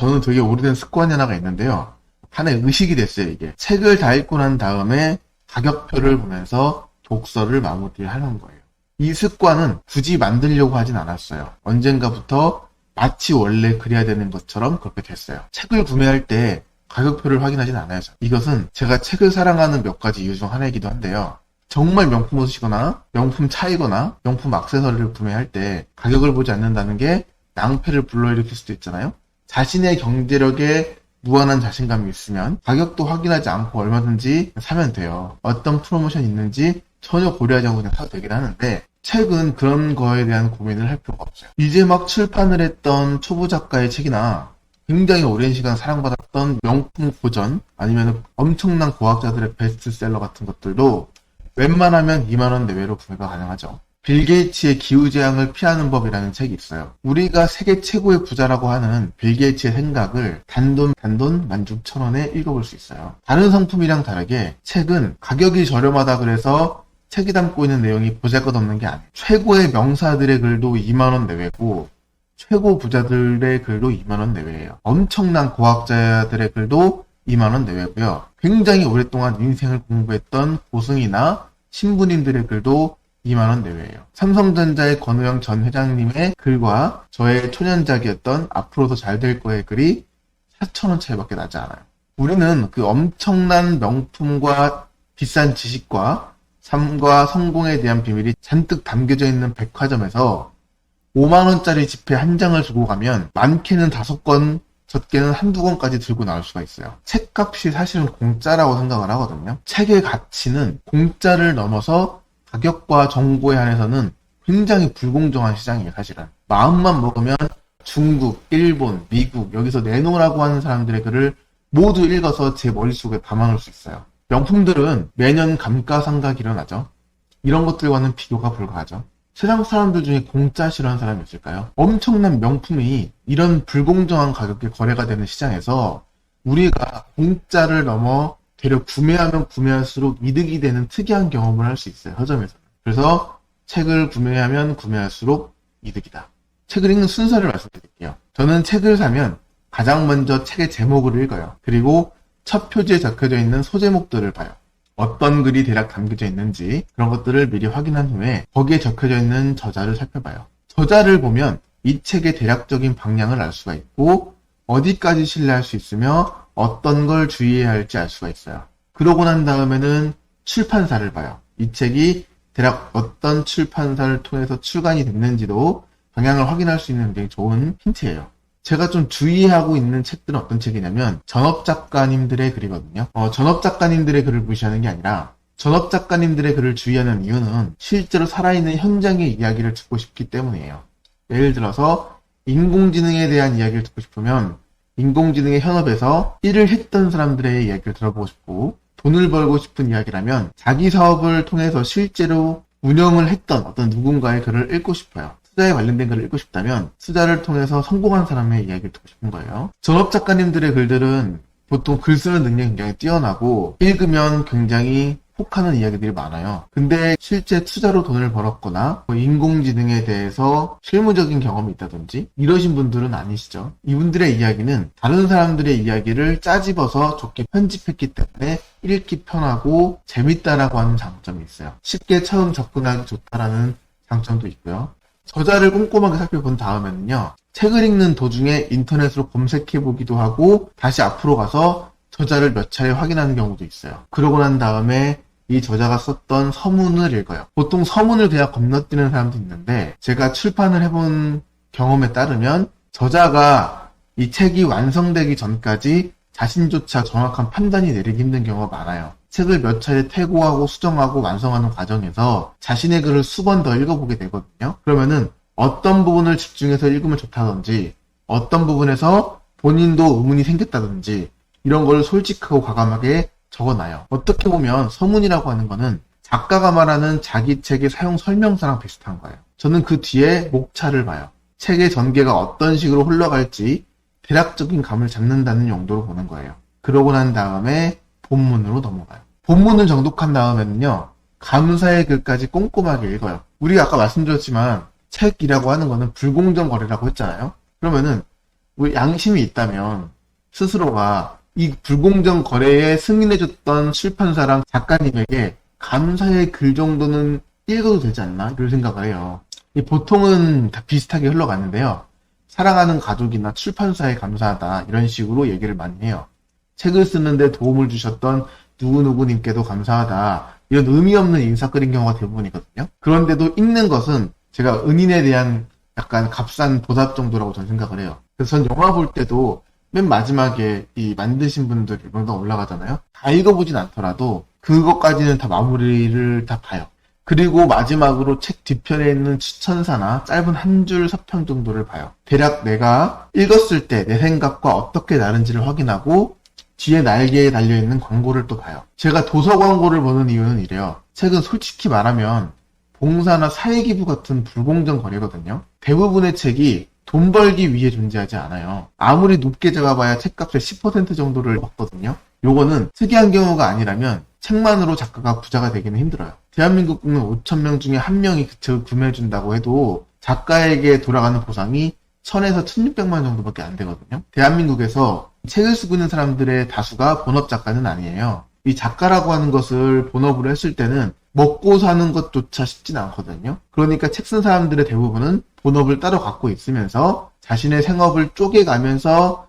저는 되게 오래된 습관이 하나가 있는데요. 하나의 의식이 됐어요, 이게. 책을 다 읽고 난 다음에 가격표를 보면서 독서를 마무리하는 거예요. 이 습관은 굳이 만들려고 하진 않았어요. 언젠가부터 마치 원래 그래야 되는 것처럼 그렇게 됐어요. 책을 구매할 때 가격표를 확인하진 않아요. 이것은 제가 책을 사랑하는 몇 가지 이유 중 하나이기도 한데요. 정말 명품 옷이거나 명품 차이거나 명품 액세서리를 구매할 때 가격을 보지 않는다는 게 낭패를 불러일으킬 수도 있잖아요. 자신의 경제력에 무한한 자신감이 있으면 가격도 확인하지 않고 얼마든지 사면 돼요. 어떤 프로모션이 있는지 전혀 고려하지 않고 그냥 사도 되긴 하는데, 책은 그런 거에 대한 고민을 할 필요가 없어요. 이제 막 출판을 했던 초보 작가의 책이나 굉장히 오랜 시간 사랑받았던 명품 고전, 아니면 엄청난 고학자들의 베스트셀러 같은 것들도 웬만하면 2만원 내외로 구매가 가능하죠. 빌 게이츠의 기후재앙을 피하는 법이라는 책이 있어요. 우리가 세계 최고의 부자라고 하는 빌 게이츠의 생각을 단돈 16,000원에 읽어볼 수 있어요. 다른 상품이랑 다르게 책은 가격이 저렴하다 그래서 책이 담고 있는 내용이 보잘것없는 게 아니에요. 최고의 명사들의 글도 2만원 내외고 최고 부자들의 글도 2만원 내외예요. 엄청난 고학자들의 글도 2만원 내외고요. 굉장히 오랫동안 인생을 공부했던 고승이나 신부님들의 글도 2만원 내외예요. 삼성전자의 권우영 전 회장님의 글과 저의 초년작이었던 앞으로 더 잘 될 거의 글이 4,000원 차이밖에 나지 않아요. 우리는 그 엄청난 명품과 비싼 지식과 삶과 성공에 대한 비밀이 잔뜩 담겨져 있는 백화점에서 5만원짜리 지폐 한 장을 주고 가면 많게는 5권, 적게는 1~2권까지 들고 나올 수가 있어요. 책값이 사실은 공짜라고 생각을 하거든요. 책의 가치는 공짜를 넘어서 가격과 정보에 한해서는 굉장히 불공정한 시장이에요, 사실은. 마음만 먹으면 중국, 일본, 미국, 여기서 내놓으라고 하는 사람들의 글을 모두 읽어서 제 머릿속에 담아놓을 수 있어요. 명품들은 매년 감가상각이 일어나죠. 이런 것들과는 비교가 불가하죠. 세상 사람들 중에 공짜 싫어하는 사람이 있을까요? 엄청난 명품이 이런 불공정한 가격에 거래가 되는 시장에서 우리가 공짜를 넘어 되려 구매하면 구매할수록 이득이 되는 특이한 경험을 할 수 있어요, 서점에서는. 그래서 책을 구매하면 구매할수록 이득이다. 책을 읽는 순서를 말씀드릴게요. 저는 책을 사면 가장 먼저 책의 제목을 읽어요. 그리고 첫 표지에 적혀져 있는 소제목들을 봐요. 어떤 글이 대략 담겨져 있는지 그런 것들을 미리 확인한 후에 거기에 적혀져 있는 저자를 살펴봐요. 저자를 보면 이 책의 대략적인 방향을 알 수가 있고 어디까지 신뢰할 수 있으며 어떤 걸 주의해야 할지 알 수가 있어요. 그러고 난 다음에는 출판사를 봐요. 이 책이 대략 어떤 출판사를 통해서 출간이 됐는지도 방향을 확인할 수 있는 굉장히 좋은 힌트예요. 제가 좀 주의하고 있는 책들은 어떤 책이냐면 전업작가님들의 글이거든요. 전업작가님들의 글을 무시하는 게 아니라 전업작가님들의 글을 주의하는 이유는 실제로 살아있는 현장의 이야기를 듣고 싶기 때문이에요. 예를 들어서 인공지능에 대한 이야기를 듣고 싶으면 인공지능의 현업에서 일을 했던 사람들의 이야기를 들어보고 싶고, 돈을 벌고 싶은 이야기라면 자기 사업을 통해서 실제로 운영을 했던 어떤 누군가의 글을 읽고 싶어요. 투자에 관련된 글을 읽고 싶다면 투자를 통해서 성공한 사람의 이야기를 듣고 싶은 거예요. 전업작가님들의 글들은 보통 글 쓰는 능력이 굉장히 뛰어나고 읽으면 굉장히 혹하는 이야기들이 많아요. 근데 실제 투자로 돈을 벌었거나 인공지능에 대해서 실무적인 경험이 있다든지 이러신 분들은 아니시죠. 이분들의 이야기는 다른 사람들의 이야기를 짜집어서 좋게 편집했기 때문에 읽기 편하고 재밌다라고 하는 장점이 있어요. 쉽게 처음 접근하기 좋다라는 장점도 있고요. 저자를 꼼꼼하게 살펴본 다음에는요, 책을 읽는 도중에 인터넷으로 검색해보기도 하고 다시 앞으로 가서 저자를 몇 차례 확인하는 경우도 있어요. 그러고 난 다음에 이 저자가 썼던 서문을 읽어요. 보통 서문을 그냥 건너뛰는 사람도 있는데 제가 출판을 해본 경험에 따르면 저자가 이 책이 완성되기 전까지 자신조차 정확한 판단이 내리기 힘든 경우가 많아요. 책을 몇 차례 퇴고하고 수정하고 완성하는 과정에서 자신의 글을 수번 더 읽어보게 되거든요. 그러면은 어떤 부분을 집중해서 읽으면 좋다든지 어떤 부분에서 본인도 의문이 생겼다든지 이런 걸 솔직하고 과감하게 적어놔요. 어떻게 보면 서문이라고 하는 거는 작가가 말하는 자기 책의 사용 설명서랑 비슷한 거예요. 저는 그 뒤에 목차를 봐요. 책의 전개가 어떤 식으로 흘러갈지 대략적인 감을 잡는다는 용도로 보는 거예요. 그러고 난 다음에 본문으로 넘어가요. 본문을 정독한 다음에는요, 감사의 글까지 꼼꼼하게 읽어요. 우리가 아까 말씀드렸지만 책이라고 하는 거는 불공정 거래라고 했잖아요. 그러면은 양심이 있다면 스스로가 이 불공정 거래에 승인해줬던 출판사랑 작가님에게 감사의 글 정도는 읽어도 되지 않나? 이런 생각을 해요. 보통은 다 비슷하게 흘러가는데요. 사랑하는 가족이나 출판사에 감사하다 이런 식으로 얘기를 많이 해요. 책을 쓰는데 도움을 주셨던 누구누구님께도 감사하다 이런 의미 없는 인사글인 경우가 대부분이거든요. 그런데도 읽는 것은 제가 은인에 대한 약간 값싼 보답 정도라고 저는 생각을 해요. 그래서 전 영화 볼 때도 맨 마지막에 이 만드신 분들 명단 올라가잖아요. 다 읽어보진 않더라도 그것까지는 다 마무리를 다 봐요. 그리고 마지막으로 책 뒤편에 있는 추천사나 짧은 한 줄 서평 정도를 봐요. 대략 내가 읽었을 때 내 생각과 어떻게 다른지를 확인하고 뒤에 날개에 달려있는 광고를 또 봐요. 제가 도서 광고를 보는 이유는 이래요. 책은 솔직히 말하면 봉사나 사회기부 같은 불공정 거래거든요. 대부분의 책이 돈 벌기 위해 존재하지 않아요. 아무리 높게 잡아봐야 책값의 10% 정도를 받거든요. 요거는 특이한 경우가 아니라면 책만으로 작가가 부자가 되기는 힘들어요. 대한민국은 5,000명 중에 1명이 그 책을 구매해준다고 해도 작가에게 돌아가는 보상이 1,000에서 1,600만 정도밖에 안 되거든요. 대한민국에서 책을 쓰고 있는 사람들의 다수가 본업 작가는 아니에요. 이 작가라고 하는 것을 본업으로 했을 때는 먹고 사는 것조차 쉽진 않거든요. 그러니까 책 쓴 사람들의 대부분은 본업을 따로 갖고 있으면서 자신의 생업을 쪼개가면서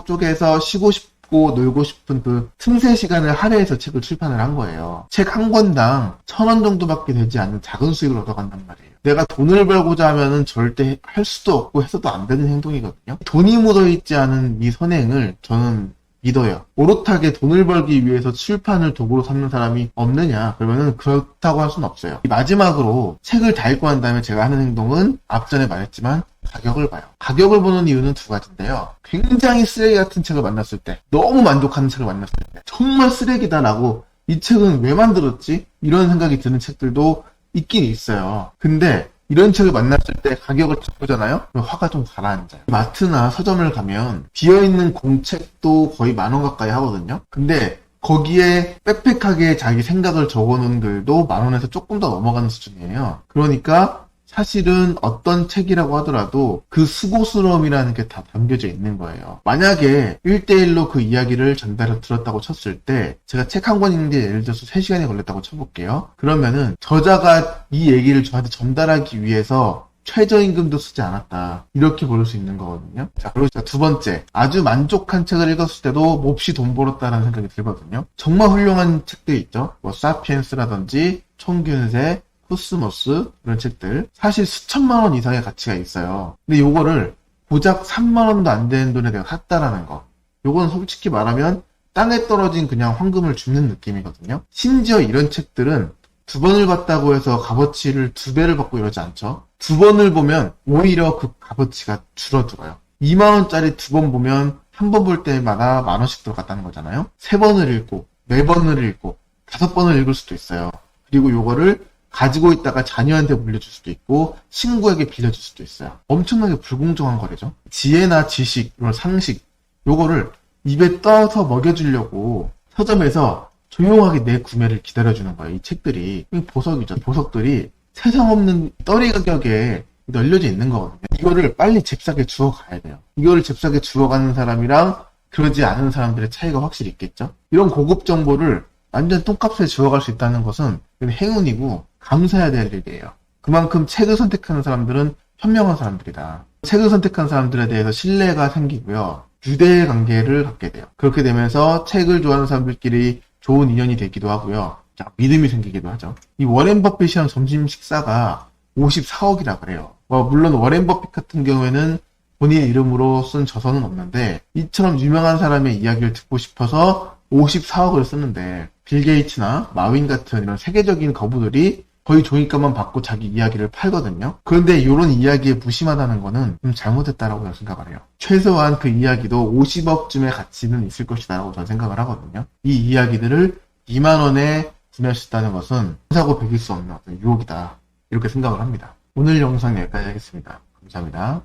쪼개서 쉬고 싶고 놀고 싶은 그 틈새 시간을 할애해서 책을 출판을 한 거예요. 책 한 권당 1,000원 정도밖에 되지 않는 작은 수익을 얻어간단 말이에요. 내가 돈을 벌고자 하면은 절대 할 수도 없고 해서도 안 되는 행동이거든요. 돈이 묻어있지 않은 이 선행을 저는 믿어요. 오롯하게 돈을 벌기 위해서 출판을 도구로 삼는 사람이 없느냐? 그러면은 그렇다고 할 수는 없어요. 마지막으로 책을 다 읽고 난 다음에 제가 하는 행동은 앞전에 말했지만 가격을 봐요. 가격을 보는 이유는 두 가지인데요. 굉장히 쓰레기 같은 책을 만났을 때, 너무 만족하는 책을 만났을 때, 정말 쓰레기다라고 이 책은 왜 만들었지? 이런 생각이 드는 책들도 있긴 있어요. 근데 이런 책을 만났을 때 가격을 보잖아요? 그럼 화가 좀 가라앉아요. 마트나 서점을 가면 비어있는 공책도 거의 10,000원 가까이 하거든요? 근데 거기에 빽빽하게 자기 생각을 적어놓은 글도 10,000원에서 조금 더 넘어가는 수준이에요. 그러니까 사실은 어떤 책이라고 하더라도 그 수고스러움이라는 게 다 담겨져 있는 거예요. 만약에 1대1로 그 이야기를 전달해 들었다고 쳤을 때 제가 책 한 권 읽는데 예를 들어서 3시간이 걸렸다고 쳐볼게요. 그러면은 저자가 이 얘기를 저한테 전달하기 위해서 최저임금도 쓰지 않았다. 이렇게 볼 수 있는 거거든요. 자, 그리고 두 번째. 아주 만족한 책을 읽었을 때도 몹시 돈 벌었다라는 생각이 들거든요. 정말 훌륭한 책들이 있죠. 뭐 사피엔스라든지 총균세, 코스모스 이런 책들 사실 수천만 원 이상의 가치가 있어요. 근데 요거를 고작 3만 원도 안 되는 돈에 내가 샀다라는 거. 요건 솔직히 말하면 땅에 떨어진 그냥 황금을 줍는 느낌이거든요. 심지어 이런 책들은 2번을 봤다고 해서 값어치를 2배를 받고 이러지 않죠. 2번을 보면 오히려 그 값어치가 줄어들어요. 2만 원짜리 2번 보면 한 번 볼 때마다 10,000원씩 들어갔다는 거잖아요. 3번을 읽고 4번을 읽고 5번을 읽을 수도 있어요. 그리고 요거를 가지고 있다가 자녀한테 물려줄 수도 있고 친구에게 빌려줄 수도 있어요. 엄청나게 불공정한 거래죠. 지혜나 지식, 이런 상식 요거를 입에 떠서 먹여주려고 서점에서 조용하게 내 구매를 기다려주는 거예요. 이 책들이 보석이죠. 보석들이 세상 없는 떨이 가격에 널려져 있는 거거든요. 이거를 빨리 잽싸게 주워 가야 돼요. 이거를 잽싸게 주워 가는 사람이랑 그러지 않은 사람들의 차이가 확실히 있겠죠. 이런 고급 정보를 완전 똥값에 주워갈 수 있다는 것은 행운이고 감사해야 될 일이에요. 그만큼 책을 선택하는 사람들은 현명한 사람들이다. 책을 선택한 사람들에 대해서 신뢰가 생기고요. 유대 관계를 갖게 돼요. 그렇게 되면서 책을 좋아하는 사람들끼리 좋은 인연이 되기도 하고요. 믿음이 생기기도 하죠. 이 워렌 버핏이랑 점심 식사가 54억이라 그래요. 물론 워렌 버핏 같은 경우에는 본인의 이름으로 쓴 저서는 없는데 이처럼 유명한 사람의 이야기를 듣고 싶어서 54억을 쓰는데 빌 게이츠나 마윈 같은 이런 세계적인 거부들이 거의 종이값만 받고 자기 이야기를 팔거든요. 그런데 이런 이야기에 무심하다는 거는 좀 잘못했다라고 생각을 해요. 최소한 그 이야기도 50억쯤의 가치는 있을 것이다라고 저는 생각을 하거든요. 이 이야기들을 2만 원에 구매할 수 있다는 것은 사고 배길 수 없는 어떤 유혹이다. 이렇게 생각을 합니다. 오늘 영상 여기까지 하겠습니다. 감사합니다.